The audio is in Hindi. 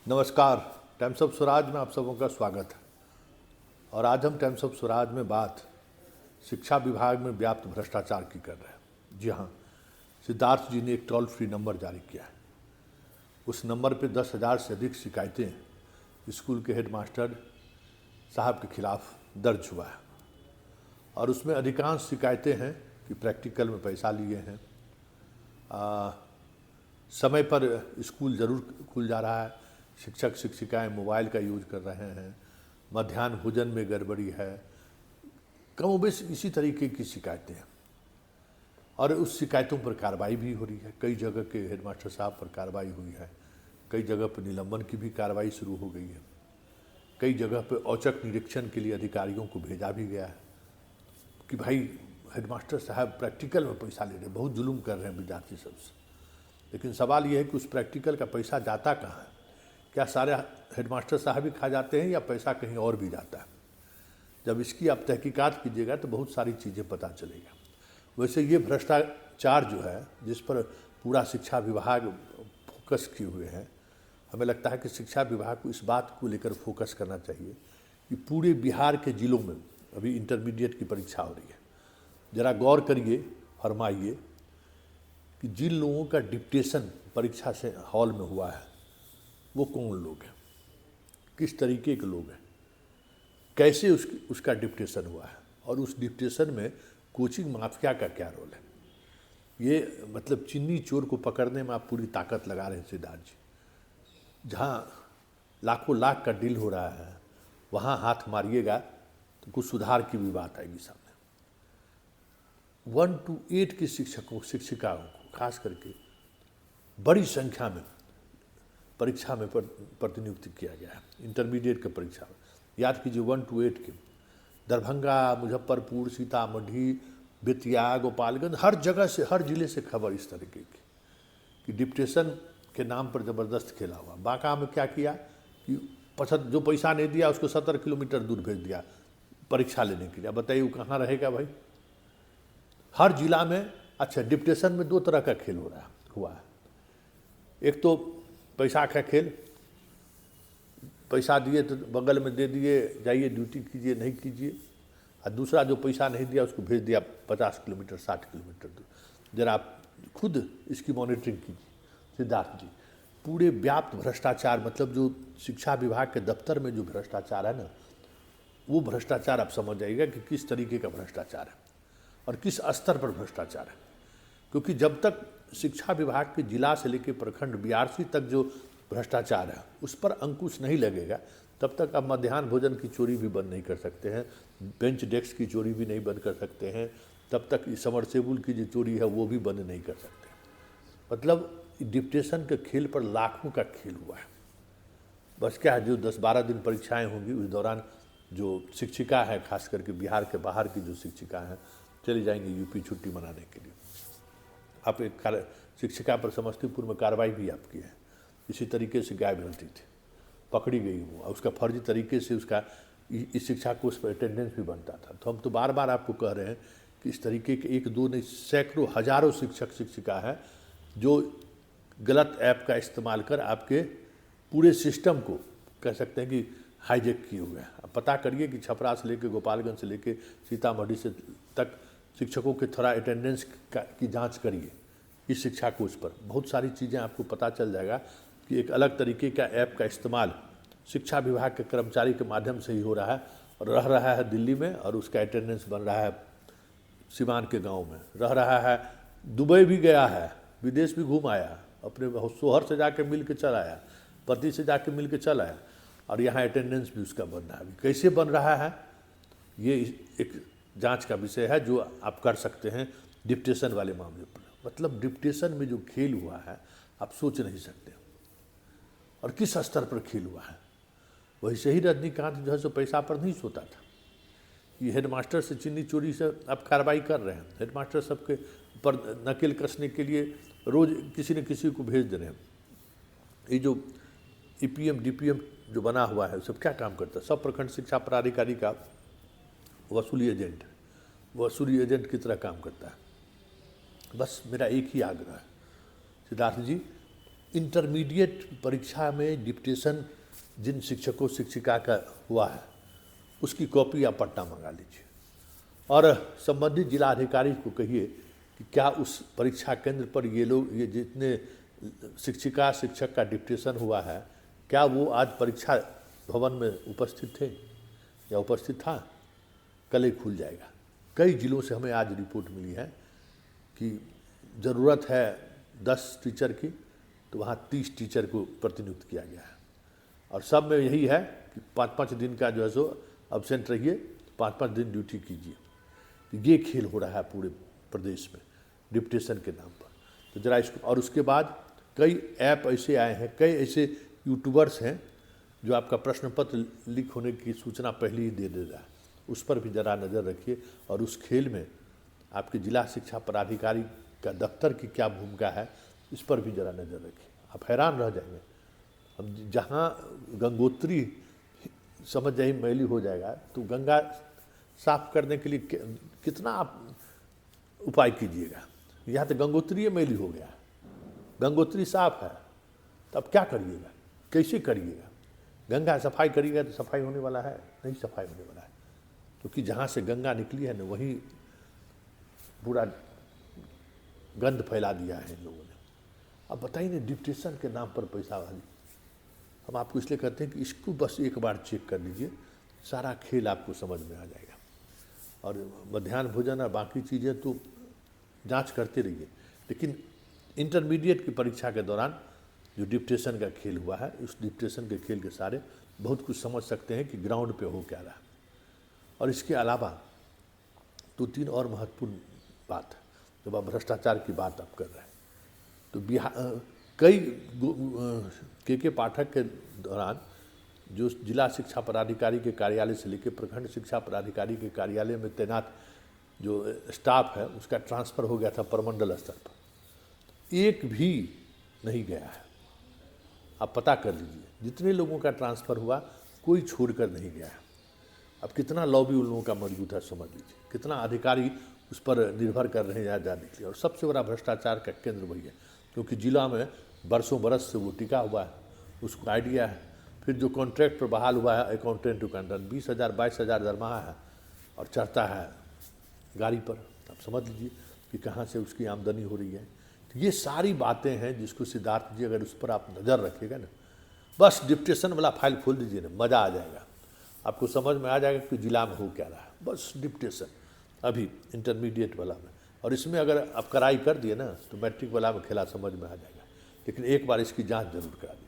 नमस्कार। टाइम्स ऑफ स्वराज में आप सबों का स्वागत है। और आज हम टाइम्स ऑफ स्वराज में बात शिक्षा विभाग में व्याप्त भ्रष्टाचार की कर रहे हैं। जी हाँ, सिद्धार्थ जी ने एक टोल फ्री नंबर जारी किया है। उस नंबर पे 10,000 से अधिक शिकायतें स्कूल के हेडमास्टर साहब के खिलाफ दर्ज हुआ है। और उसमें अधिकांश शिकायतें हैं कि प्रैक्टिकल में पैसा लिए हैं, समय पर स्कूल ज़रूर खुल जा रहा है, शिक्षक शिक्षिकाएं मोबाइल का यूज कर रहे हैं, मध्याह्न भोजन में गड़बड़ी है, कमोबेश इसी तरीके की शिकायतें हैं। और उस शिकायतों पर कार्रवाई भी हो रही है। कई जगह के हेडमास्टर साहब पर कार्रवाई हुई है, कई जगह पर निलंबन की भी कार्रवाई शुरू हो गई है, कई जगह पर औचक निरीक्षण के लिए अधिकारियों को भेजा भी गया है कि भाई हेडमास्टर साहब प्रैक्टिकल में पैसा ले रहे हैं, बहुत जुल्म कर रहे हैं विद्यार्थी सबसे। लेकिन सवाल यह है कि उस प्रैक्टिकल का पैसा जाता कहाँ है? क्या सारे हेडमास्टर साहब ही खा जाते हैं या पैसा कहीं और भी जाता है? जब इसकी आप तहकीकात कीजिएगा तो बहुत सारी चीज़ें पता चलेगा। वैसे ये भ्रष्टाचार जो है, जिस पर पूरा शिक्षा विभाग फोकस किए हुए हैं, हमें लगता है कि शिक्षा विभाग को इस बात को लेकर फोकस करना चाहिए कि पूरे बिहार के ज़िलों में अभी इंटरमीडिएट की परीक्षा हो रही है। ज़रा गौर करिए, फरमाइए कि जिन लोगों का डिप्टेशन परीक्षा से हॉल में हुआ है वो कौन लोग हैं, किस तरीके के लोग हैं, कैसे उसका डिप्टेशन हुआ है, और उस डिप्टेशन में कोचिंग माफिया का क्या रोल है। ये मतलब चिन्नी चोर को पकड़ने में आप पूरी ताकत लगा रहे हैं सिद्धार्थ जी। जहाँ लाखों लाख का डील हो रहा है वहाँ हाथ मारिएगा तो कुछ सुधार की भी बात आएगी सामने। 1 to 8 के शिक्षकों शिक्षिकाओं को खास करके बड़ी संख्या में परीक्षा में प्रतिनियुक्त किया गया है। इंटरमीडिएट के परीक्षा में याद कीजिए 1 to 8 के दरभंगा, मुजफ्फरपुर, सीतामढ़ी, बेतिया, गोपालगंज, हर जगह से, हर जिले से खबर इस तरीके की कि डिप्टेशन के नाम पर ज़बरदस्त खेला हुआ। बांका में क्या किया कि जो पैसा नहीं दिया उसको 70 किलोमीटर दूर भेज दिया परीक्षा लेने के लिए। बताइए वो कहाँ रहेगा भाई? हर जिला में। अच्छा, डिप्टेशन में 2 तरह का खेल हुआ है। एक तो पैसा का खेल, पैसा दिए तो बगल में दे दिए, जाइए ड्यूटी कीजिए, नहीं कीजिए। और दूसरा जो पैसा नहीं दिया उसको भेज दिया 50 किलोमीटर 60 किलोमीटर दूर। जरा आप खुद इसकी मॉनिटरिंग कीजिए सिद्धार्थ जी। पूरे व्याप्त भ्रष्टाचार, मतलब जो शिक्षा विभाग के दफ्तर में जो भ्रष्टाचार है ना, वो भ्रष्टाचार आप समझ जाइएगा कि किस तरीके का भ्रष्टाचार है और किस स्तर पर भ्रष्टाचार है। क्योंकि जब तक शिक्षा विभाग के जिला से लेकर प्रखंड बीआरसी तक जो भ्रष्टाचार है उस पर अंकुश नहीं लगेगा, तब तक आप मध्याह्न भोजन की चोरी भी बंद नहीं कर सकते हैं, बेंच डेस्क की चोरी भी नहीं बंद कर सकते हैं, तब तक समरसेबुल की जो चोरी है वो भी बंद नहीं कर सकते। मतलब डिप्टेशन के खेल पर लाखों का खेल हुआ है। बस क्या है, जो 10-12 दिन परीक्षाएँ होंगी उस दौरान जो शिक्षिका है, खास करके बिहार के बाहर की जो शिक्षिका हैं, चली जाएंगी यूपी छुट्टी मनाने के लिए। आप एक शिक्षिका पर समस्तीपुर में कार्रवाई भी आप की है, इसी तरीके से गायब रहती थी, पकड़ी गई वो, और उसका फर्जी तरीके से उसका इस शिक्षा को उस पर अटेंडेंस भी बनता था। तो हम तो बार बार आपको कह रहे हैं कि इस तरीके के 1-2 नहीं, सैकड़ों हजारों शिक्षक शिक्षिका है जो गलत ऐप का इस्तेमाल कर आपके पूरे सिस्टम को कह सकते हैं कि हाईजेक किए हुए हैं। अब पता करिए कि छपरा से लेकर गोपालगंज से लेकर सीतामढ़ी से तक शिक्षकों के थोड़ा अटेंडेंस की जांच करिए इस शिक्षा कोर्स पर। बहुत सारी चीज़ें आपको पता चल जाएगा कि एक अलग तरीके का ऐप का इस्तेमाल शिक्षा विभाग के कर्मचारी के माध्यम से ही हो रहा है और रह रहा है दिल्ली में, और उसका अटेंडेंस बन रहा है सीवान के गांव में, रह रहा है दुबई भी गया है, विदेश भी घूम आया, अपने शोहर से जाके मिल के चल आया, पति से जाके मिल के चल आया, और यहाँ अटेंडेंस भी उसका बन रहा है। कैसे बन रहा है ये एक जांच का विषय है जो आप कर सकते हैं डिप्टेशन वाले मामले पर। मतलब डिप्टेशन में जो खेल हुआ है आप सोच नहीं सकते, और किस स्तर पर खेल हुआ है। वैसे ही रजनीकांत जो है सो पैसा पर नहीं सोता था। ये हेडमास्टर से चिन्नी चोरी से आप कार्रवाई कर रहे हैं, हेडमास्टर सबके पर नकेल कसने के लिए रोज़ किसी न किसी को भेज दे रहे हैं। ये जो ईपीएम डीपीएम जो बना हुआ है सब क्या काम करता है? सब प्रखंड शिक्षा पदाधिकारी का वसूली एजेंट की तरह काम करता है। बस मेरा एक ही आग्रह है सिद्धार्थ जी, इंटरमीडिएट परीक्षा में डिप्टेशन जिन शिक्षकों शिक्षिका का हुआ है उसकी कॉपी आप पट्टा मंगा लीजिए और संबंधित जिला अधिकारी को कहिए कि क्या उस परीक्षा केंद्र पर ये जितने शिक्षिका शिक्षक का डिप्टेशन हुआ है क्या वो आज परीक्षा भवन में उपस्थित थे या उपस्थित था। कल ही खुल जाएगा। कई जिलों से हमें आज रिपोर्ट मिली है कि ज़रूरत है 10 टीचर की तो वहाँ 30 टीचर को प्रतिनियुक्त किया गया है और सब में यही है कि 5-5 दिन का जो है सो अब्सेंट रहिए, 5-5 दिन ड्यूटी कीजिए। ये खेल हो रहा है पूरे प्रदेश में डिप्टेशन के नाम पर। तो जरा इसको, और उसके बाद कई ऐप ऐसे आए हैं, कई ऐसे यूट्यूबर्स हैं जो आपका प्रश्न पत्र लीक होने की सूचना पहले ही दे रहा है, उस पर भी ज़रा नज़र रखिए। और उस खेल में आपके जिला शिक्षा पदाधिकारी का दफ्तर की क्या भूमिका है इस पर भी ज़रा नज़र रखिए। आप हैरान रह जाएंगे। हम जहाँ गंगोत्री समझ जाइए मैली हो जाएगा तो गंगा साफ करने के लिए कितना आप उपाय कीजिएगा। यहाँ तो गंगोत्री मैली हो गया, गंगोत्री साफ है तो अब क्या करिएगा, कैसे करिएगा। गंगा सफाई करिएगा तो सफाई होने वाला है नहीं, सफाई होने वाला है क्योंकि जहाँ से गंगा निकली है ना वहीं पूरा गंद फैला दिया है इन लोगों ने। अब बताइए ना, डिप्टेशन के नाम पर पैसा वाली। हम आपको इसलिए कहते हैं कि इसको बस एक बार चेक कर लीजिए, सारा खेल आपको समझ में आ जाएगा। और मध्याह्न भोजन और बाकी चीज़ें तो जांच करते रहिए, लेकिन इंटरमीडिएट की परीक्षा के दौरान जो डिप्टेशन का खेल हुआ है उस डिप्टेशन के खेल के सारे बहुत कुछ समझ सकते हैं कि ग्राउंड पे हो क्या रहा है। और इसके अलावा 2-3 और महत्वपूर्ण बात है। जब आप भ्रष्टाचार की बात आप कर रहे हैं तो बिहार कई के पाठक के दौरान जो जिला शिक्षा पदाधिकारी के कार्यालय से लेकर प्रखंड शिक्षा पदाधिकारी के कार्यालय में तैनात जो स्टाफ है उसका ट्रांसफ़र हो गया था प्रमंडल स्तर पर, एक भी नहीं गया है। आप पता कर लीजिए, जितने लोगों का ट्रांसफ़र हुआ कोई छोड़कर नहीं गया है। अब कितना लॉबी उन लोगों का मौजूद है समझ लीजिए, कितना अधिकारी उस पर निर्भर कर रहे हैं जाने के लिए। और सबसे बड़ा भ्रष्टाचार का केंद्र वही है क्योंकि जिला में बरसों बरस से वो टिका हुआ है, उसको आइडिया है। फिर जो कॉन्ट्रैक्ट पर बहाल हुआ है अकाउंटेंट दुकानदार 20,000-22,000 दरमाहा है और चढ़ता है गाड़ी पर। आप समझ लीजिए कि कहाँ से उसकी आमदनी हो रही है। तो ये सारी बातें हैं जिसको सिद्धार्थ जी अगर उस पर आप नज़र रखिएगा ना, बस डिप्टेशन वाला फाइल खोल दीजिए ना, मज़ा आ जाएगा। आपको समझ में आ जाएगा कि जिला में हो क्या रहा है। बस डिप्टेशन अभी इंटरमीडिएट वाला में, और इसमें अगर आप कराई कर दिए ना तो मैट्रिक वाला में खेला समझ में आ जाएगा। लेकिन एक बार इसकी जांच जरूर करा दीजिए।